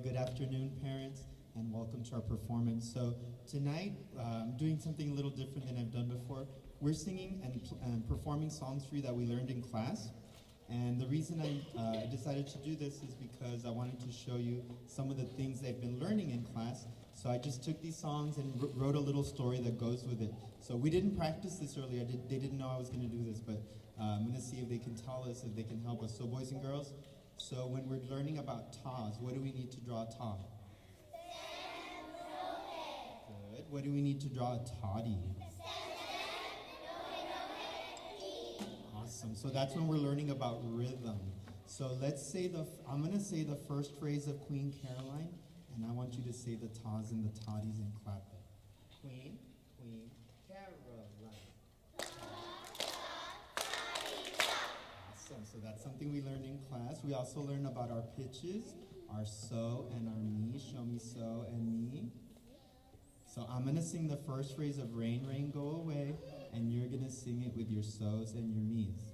good afternoon, parents, and welcome to our performance. So tonight, I'm doing something a little different than I've done before. We're singing and performing songs for you that we learned in class. And the reason I decided to do this is because I wanted to show you some of the things they've been learning in class. So I just took these songs and wrote a little story that goes with it. So we didn't practice this earlier. They didn't know I was going to do this, but I'm going to see if they can tell us, if they can help us. So boys and girls, so when we're learning about tas, what do we need to draw a ta? Good. What do we need to draw a toddy? Awesome. So that's when we're learning about rhythm. So let's say I'm going to say the first phrase of Queen Caroline, and I want you to say the tas and the toddies and clap it. Queen Caroline. Awesome. So that's something we learned in class. We also learned about our pitches, our so and our me. Show me so and me. So I'm going to sing the first phrase of Rain, Rain, Go Away, and you're going to sing it with your so's and your me's.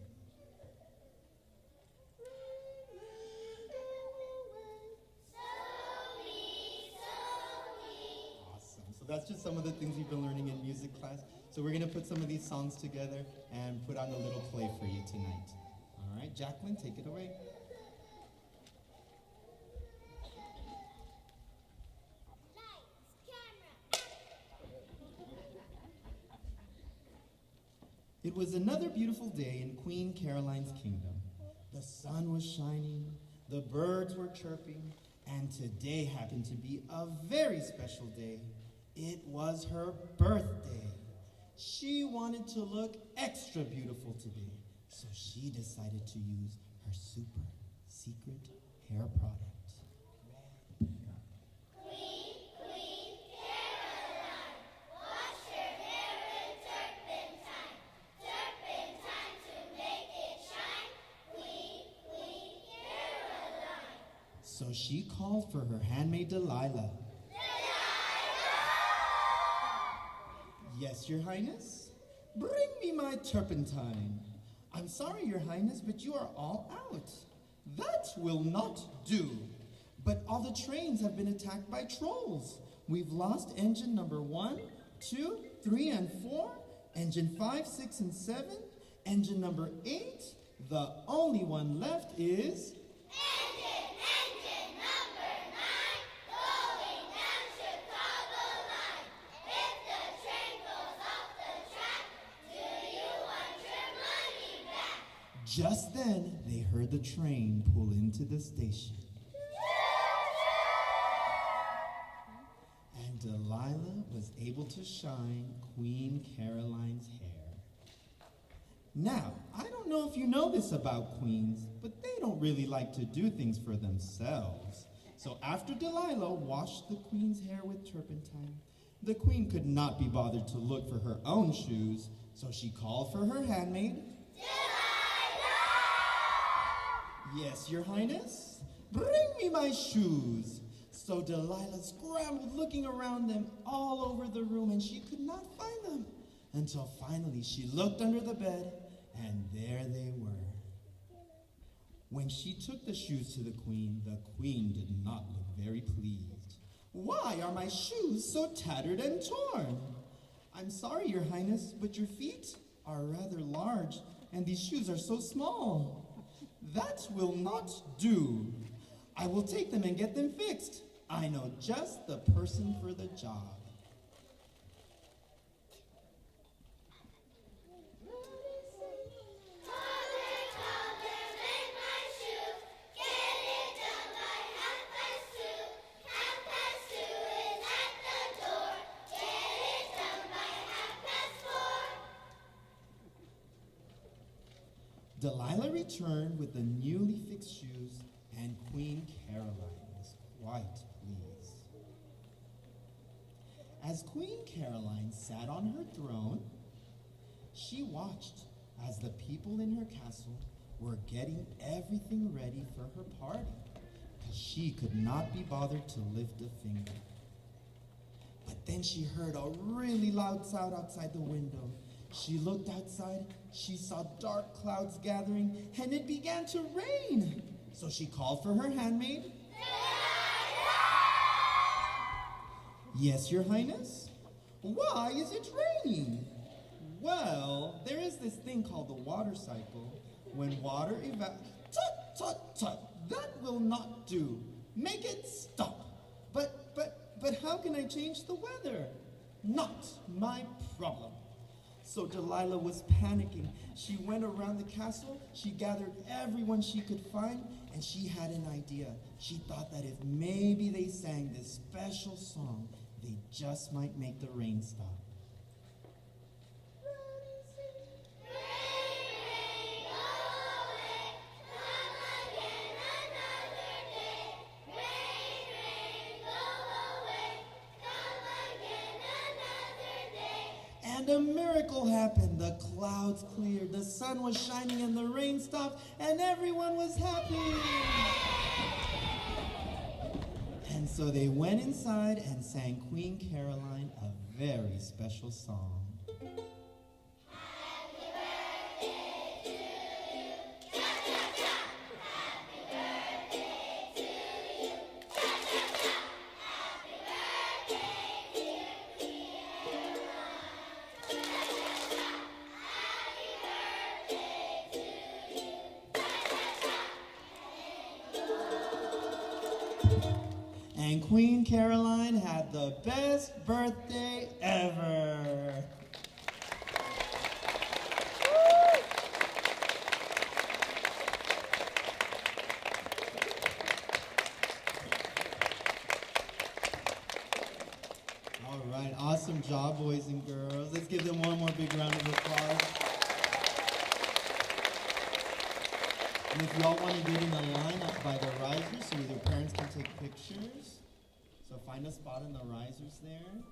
Awesome. So that's just some of the things we've been learning in music class. So we're going to put some of these songs together and put on a little play for you tonight. All right, Jacqueline, take it away. It was another beautiful day in Queen Caroline's kingdom. The sun was shining, the birds were chirping, and today happened to be a very special day. It was her birthday. She wanted to look extra beautiful today, so she decided to use her super secret hair product. So she called for her handmaid Delilah. Yes, Your Highness? Bring me my turpentine. I'm sorry, Your Highness, but you are all out. That will not do. But all the trains have been attacked by trolls. We've lost engine number 1, 2, 3, and 4, engine 5, 6, and 7, engine number 8. The only one left is... Just then, they heard the train pull into the station. And Delilah was able to shine Queen Caroline's hair. Now, I don't know if you know this about queens, but they don't really like to do things for themselves. So after Delilah washed the queen's hair with turpentine, the queen could not be bothered to look for her own shoes, so she called for her handmaid, Yes, Your Highness. Bring me my shoes. So Delilah scrambled, looking around them all over the room, and she could not find them until finally she looked under the bed, and there they were. When she took the shoes to the queen did not look very pleased. Why are my shoes so tattered and torn? I'm sorry, Your Highness, but your feet are rather large, and these shoes are so small. That will not do. I will take them and get them fixed. I know just the person for the job. Delilah returned with the newly fixed shoes, and Queen Caroline was quite pleased. As Queen Caroline sat on her throne, she watched as the people in her castle were getting everything ready for her party, because she could not be bothered to lift a finger. But then she heard a really loud sound outside the window. She looked outside, she saw dark clouds gathering, and it began to rain. So she called for her handmaid. Delilah! Yes, Your Highness? Why is it raining? Well, there is this thing called the water cycle. When water Tut, tut, tut. That will not do. Make it stop. But how can I change the weather? Not my problem. So Delilah was panicking. She went around the castle, she gathered everyone she could find, and she had an idea. She thought that if maybe they sang this special song, they just might make the rain stop. And a miracle happened. The clouds cleared, the sun was shining, and the rain stopped, and everyone was happy. And so they went inside and sang Queen Caroline a very special song. And Queen Caroline had the best birthday ever. All right, awesome job, boys and girls. Let's give them one more big round of applause. And if y'all want to get in the line up by the risers so your parents can take pictures, so find a spot in the risers there.